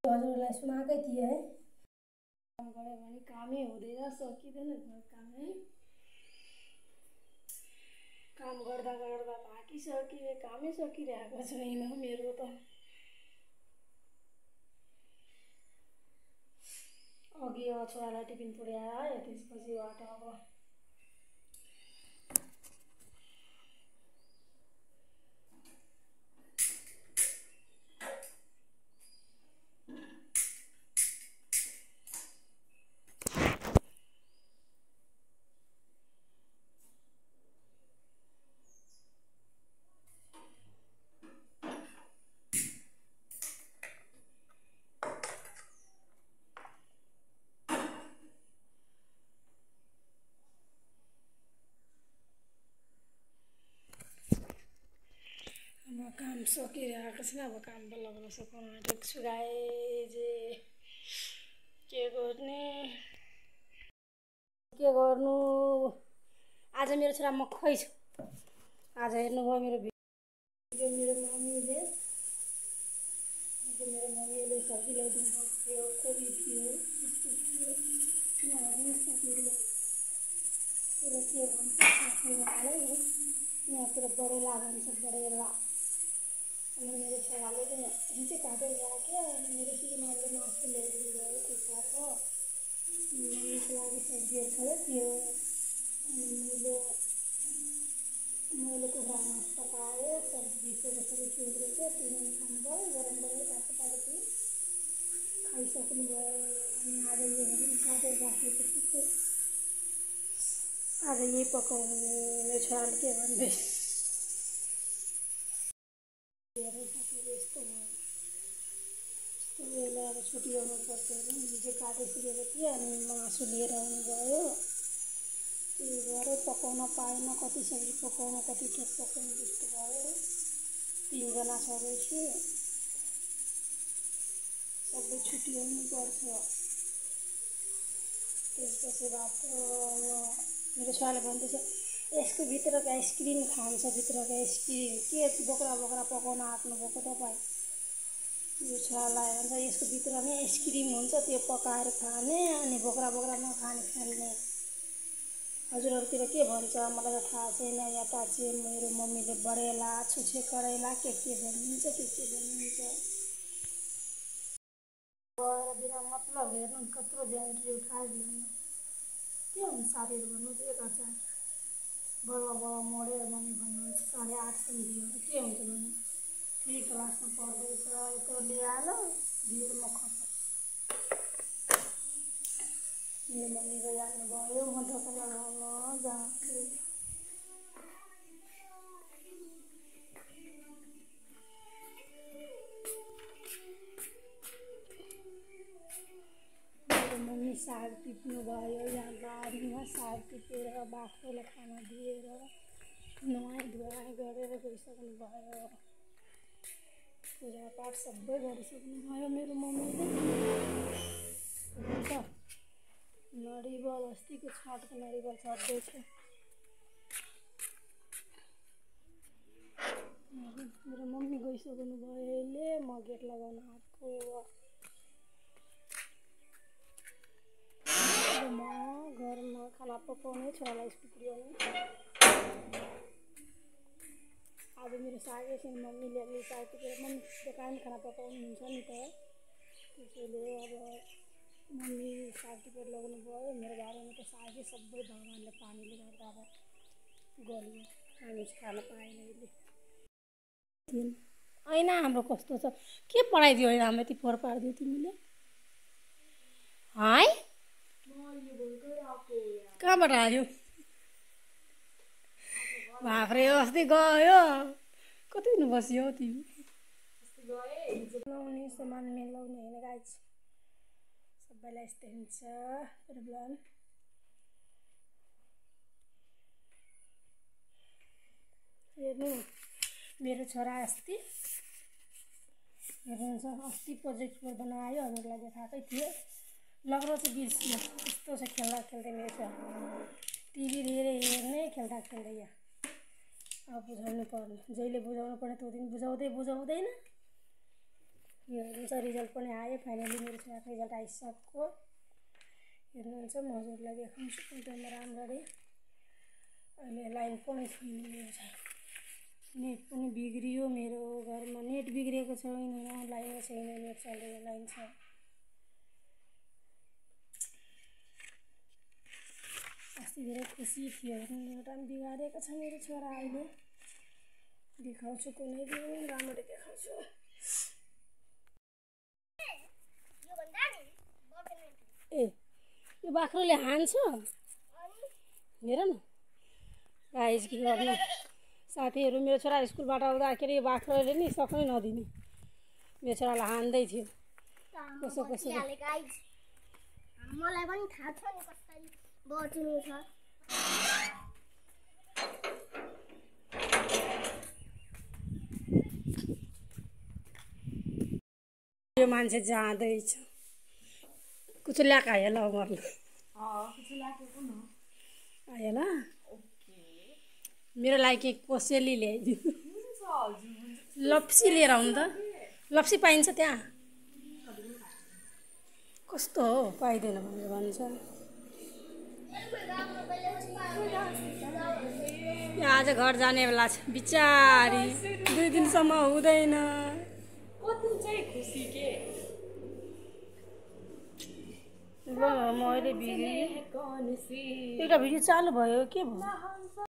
हजुरलाई सुनाएकै थिएँ है। काम गऱ्यो भने कामै हुँदैन, सकिँदैन घर कामै। काम गर्दा गर्दा थाकिसकेँ, कामै सकिरहेको छैन मेरो त। अघि छोरालाई टिफिन पुर्याए, त्यसपछिबाट अब काम सकिरहेको छैन। अब काम बल्ल बल्ल सकाउन आँटेको छु गाइज। के गर्नु आज मेरो छोरा मक्खै छ। आज हेर्नुभयो मेरो भिडियो, मेरो मम्मीले सब्जी ल्याइदिनु भएको थियो, कोबी थियो, बिस्कुट थियो। त्यसले के भन्छ यहाँतिर बडेला भन्छ, बडेला। अनि मेरो छोराले चाहिँ काटेर राख्यो। अनि मेरो श्रीमानले मासु ल्याइदिनु भयो कुखुराको। मम्मीको लागि सब्जीहरू खाँदै थियो। अनि मैले कुखुरा मासु पकाएँ, सब्जी कसरी खिच्दै थियो, तिनीहरूले खानुभयो। गरम गरम तातो खाइसक्नुभयो। अनि आज यो काटेर राखेको छु, आज यही पकाउनु। मेरो छोराले के भन्दै यस्तो बेला अब छुट्टी आउनु पर्छ अरे। हिजो काटिसकेको थिएँ अनि मासु लिएर आउनुभयो। त्यही भएर पकाउन पाएन। कति सब्जी पकाउनु, कति ठोक पकाउनु जस्तो भयो। 3 जना छँदैछु, सबै छुट्टी आउनु पर्छ। त्यसपछिबाट मेरो छोराले भन्दैछ यसको भित्रको आइसक्रिम खान्छ, भित्रको आइसक्रिम के बोक्रा बोक्रा पकाउन आँट्नुभएको तपाईँ। यो छोरालाई भन्छ यसको भित्रमै आइसक्रिम हुन्छ, त्यो पकाएर खाने, अनि बोक्रा बोक्रा नखाने खाने। हजुरहरूतिर के भन्छ मलाई त थाहा छैन। यता चाहिँ मेरो मम्मीले बडेला, छुछे करेला के भनिन्छ, के भनिन्छ। बिना मतलब हेर्नु कत्रो ज्यान्ट्री उठाइदिनु। के हुन्छ साथीहरू भन्नु त 1 हजार बल्ल मोडेर मम्मी भन्नुहुन्छ 850 दियो। के हुन्छ भने 3 क्लासमा पढ्दैछ, यत्रो ल्याएर भिडमा खर्च। मेरो मम्मी गइहाल्नुभयो, म ढोका लगाउन जान्छु। मम्मी साग टिप्नु भयो। यहाँ बारीमा साग टिपेर बाख्रोलाई खाना दिएर नुहाई धुवाई गरेर गइसक्नु भयो। पूजापाठ सबै गरिसक्नु भयो मेरो मम्मीले। नरिवल अस्तिको छठको नरिवल छर्दैछ। मेरो मम्मी गइसक्नु भयो अहिले। म गेट लगाउन आएको। म घरमा खाना पकाउने, छोरालाई स्कुल पुर्याउने। आज मेरो साग एकछिन मम्मीले अलि साग टिपेर मम्मी दोकान खाना पकाउनुहुन्छ नि त, त्यसैले अब मम्मी साग टिपेर लगाउनु भयो। मेरो बारीमा त सागै सबै भगवान्ले पानीले गर्दा अब गल्यो, हामी खान पाएन अहिले। ऐना हाम्रो कस्तो छ, के पढाइदियो होइन हाम्रो यति फोहोर पारिदियो तिमीले है? कहाँबाट आयो? भाफ्रे अस्ति गयो। कति दिन बस्यो तिमी? लाउने सामान मिलाउने होइन गाइज, सबैलाई यस्तै हुन्छ प्रब्लम। हेर्नु मेरो छोरा अस्ति हेर्नुहुन्छ, अस्ति प्रोजेक्ट बनायो। हजुरलाई देखाएकै थिएँ। लग्न चाहिँ बिर्सियो, यस्तो छ खेल्दा खेल्दै मेरो छोरा। टिभी धेरै हेर्ने, खेल्दा खेल्दै यहाँ। अब बुझाउनु पर्ने, जहिले बुझाउनु पर्ने त्यो दिन बुझाउँदैन। यो हेर्नुहुन्छ रिजल्ट पनि आयो फाइनली मेरो छोराको रिजल्ट आइसक्यो हेर्नुहुन्छ म हजुरलाई देखाउँछु एकदम राम्ररी अहिले लाइन पनि छैन मेरो चाहिँ नेट पनि बिग्रियो मेरो घरमा नेट बिग्रेको छैन लाइन छैन नेट चल्दैन लाइन छ अस्ति धेरै खुसी थियो हेर्नु एउटा पनि बिगारेको छ मेरो छोरा अहिले देखाउँछु कुनै दिन राम्ररी देखाउँछु ए यो बाख्रोले हान्छ हेर न गाइस के गर्नु साथीहरू मेरो छोरा स्कुलबाट आउँदाखेरि यो बाख्रोले नि सक्नै नदिने मेरो छोरालाई हान्दै थियो कसो कसो मलाई पनि थाहा छ नि कसरी बचाउनु छ यो मान्छे जाँदैछ कुछ ल्याएको आयो ल मर्नु आयो ल मेरो लागि कोसेली ल्याइदिनु लप्सी लिएर आउनु त लप्सी पाइन्छ त्यहाँ कस्तो हो पाइँदैन भनेर भन्छ आज घर जाने बेला छ बिचारी 2 दिनसम्म हुँदैन ल म अहिले भिडियो एउटा भिडियो चालु भयो के भयो